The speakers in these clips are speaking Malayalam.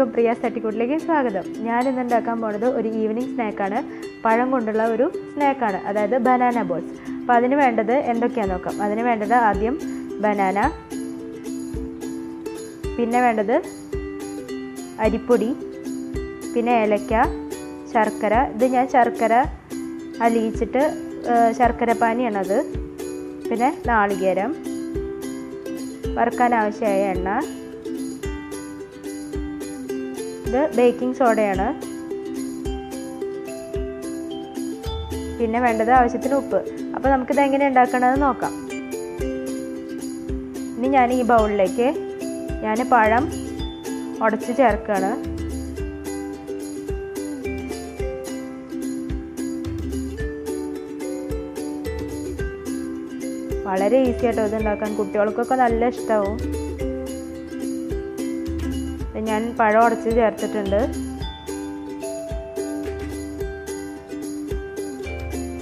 എല്ലാവർക്കും പ്രിയാസ് തട്ടിക്കൂട്ടിലേക്ക് സ്വാഗതം. ഞാൻ ഇന്ന് ഉണ്ടാക്കാൻ പോകുന്നത് ഒരു ഈവനിങ് സ്നാക്കാണ്. പഴം കൊണ്ടുള്ള ഒരു സ്നാക്കാണ്, അതായത് ബനാന ബോൾസ്. അപ്പോൾ അതിന് വേണ്ടത് എന്തൊക്കെയാണെന്ന് നോക്കാം. അതിന് വേണ്ടത് ആദ്യം ബനാന, പിന്നെ വേണ്ടത് അരിപ്പൊടി, പിന്നെ ഏലക്ക, ശർക്കര. ഇത് ഞാൻ ശർക്കര അലിയിച്ചിട്ട് ശർക്കര പാനിയാണത്. പിന്നെ നാളികേരം, വറുക്കാൻ ആവശ്യമായ എണ്ണ, ഇത് ബേക്കിംഗ് സോഡയാണ്, പിന്നെ വേണ്ടത് ആവശ്യത്തിന് ഉപ്പ്. അപ്പോൾ നമുക്കിത് എങ്ങനെ ഉണ്ടാക്കണമെന്ന് നോക്കാം. ഇനി ഞാൻ ഈ ബൗളിലേക്ക് പഴം ഉടച്ച് ചേർക്കുകയാണ്. വളരെ ഈസി ആയിട്ടോ ഇത് ഉണ്ടാക്കാൻ, കുട്ടികൾക്കൊക്കെ നല്ല ഇഷ്ടമാവും. ഞാൻ പഴം ഉടച്ച് ചേർത്തിട്ടുണ്ട്.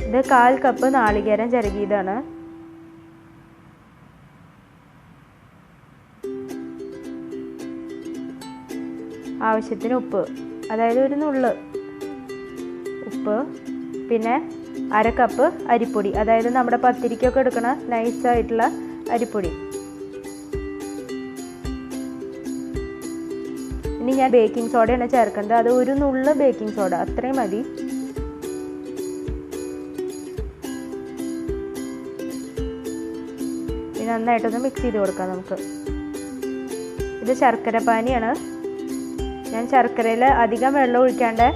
ഇത് 1/4 കപ്പ് നാളികേരം ചിരകിയതാണ്. ആവശ്യത്തിന് ഉപ്പ്, അതായത് ഒരു നുള്ള് ഉപ്പ്, പിന്നെ 1/2 കപ്പ് അരിപ്പൊടി, അതായത് നമ്മുടെ പത്തിരിക്കൊക്കെ എടുക്കണ നൈസായിട്ടുള്ള അരിപ്പൊടി. ഇനി ഞാൻ ബേക്കിംഗ് സോഡയാണ് ചേർക്കുന്നത്. അത് ഒരു നുള്ള് ബേക്കിംഗ് സോഡ, അത്രയും മതി. ഇനി നന്നായിട്ടൊന്ന് മിക്സ് ചെയ്ത് കൊടുക്കാം നമുക്ക്. ഇത് ശർക്കര പാനിയാണ്. ഞാൻ ശർക്കരയിൽ അധികം വെള്ളം ഒഴിക്കാണ്ട്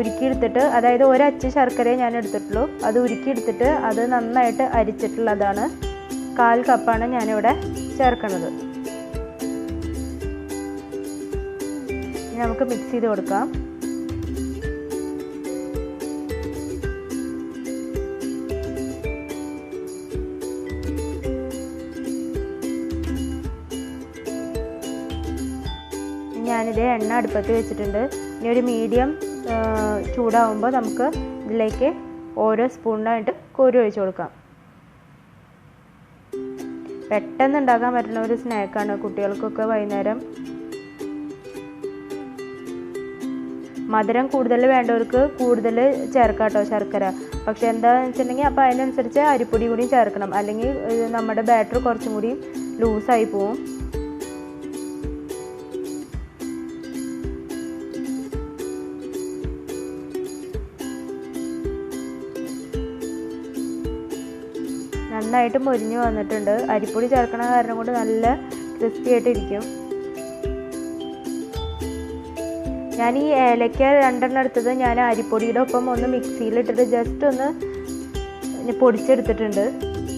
ഉരുക്കിയെടുത്തിട്ട്, അതായത് ഒരച്ച് ശർക്കരയെ ഞാൻ എടുത്തിട്ടുള്ളൂ. അത് ഉരുക്കിയെടുത്തിട്ട് അത് നന്നായിട്ട് അരിച്ചിട്ടുള്ളതാണ്. 1/4 കപ്പാണ് ഞാനിവിടെ ചേർക്കുന്നത്. ഇനി നമുക്ക് മിക്സ് ചെയ്ത് കൊടുക്കാം. ഞാനിത് എണ്ണ അടുപ്പത്ത് വെച്ചിട്ടുണ്ട്. ഇനി ഒരു മീഡിയം ചൂടാവുമ്പോൾ നമുക്ക് ഇതിലേക്ക് ഓരോ സ്പൂണിനായിട്ട് കോരി ഒഴിച്ച് കൊടുക്കാം. പെട്ടെന്ന് ഉണ്ടാക്കാൻ പറ്റുന്ന ഒരു സ്നാക്കാണ് കുട്ടികൾക്കൊക്കെ വൈകുന്നേരം. മധുരം കൂടുതൽ വേണ്ടവർക്ക് കൂടുതൽ ചേർക്കാം കേട്ടോ ശർക്കര. പക്ഷെ എന്താണെന്ന് വെച്ചിട്ടുണ്ടെങ്കിൽ അപ്പോൾ അതിനനുസരിച്ച് അരിപ്പൊടി കൂടിയും ചേർക്കണം, അല്ലെങ്കിൽ നമ്മുടെ ബാറ്റർ കുറച്ചും കൂടി ലൂസായി പോവും. നന്നായിട്ട് മൊരിഞ്ഞ് വന്നിട്ടുണ്ട്. അരിപ്പൊടി ചേർക്കണ കാരണം കൊണ്ട് നല്ല ക്രിസ്പി ആയിട്ടിരിക്കും. ഞാൻ ഈ ഏലക്ക 2 എടുത്തത് ഞാൻ അരിപ്പൊടിയുടെ ഒപ്പം ഒന്ന് മിക്സിയിലിട്ടിട്ട് ജസ്റ്റ് ഒന്ന് പൊടിച്ചെടുത്തിട്ടുണ്ട്.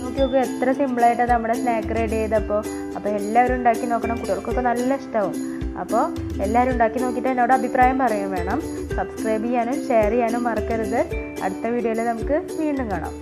നോക്കി എത്ര സിമ്പിളായിട്ടാണ് നമ്മുടെ സ്നാക്ക് റെഡി ചെയ്തപ്പോൾ. അപ്പോൾ എല്ലാവരും ഉണ്ടാക്കി നോക്കണം, കുട്ടികൾക്കൊക്കെ നല്ല ഇഷ്ടമാവും. അപ്പോൾ എല്ലാവരും ഉണ്ടാക്കി നോക്കിയിട്ട് എന്നോട് അഭിപ്രായം പറയാൻ വേണം. സബ്സ്ക്രൈബ് ചെയ്യാനും ഷെയർ ചെയ്യാനും മറക്കരുത്. അടുത്ത വീഡിയോയിൽ നമുക്ക് വീണ്ടും കാണാം.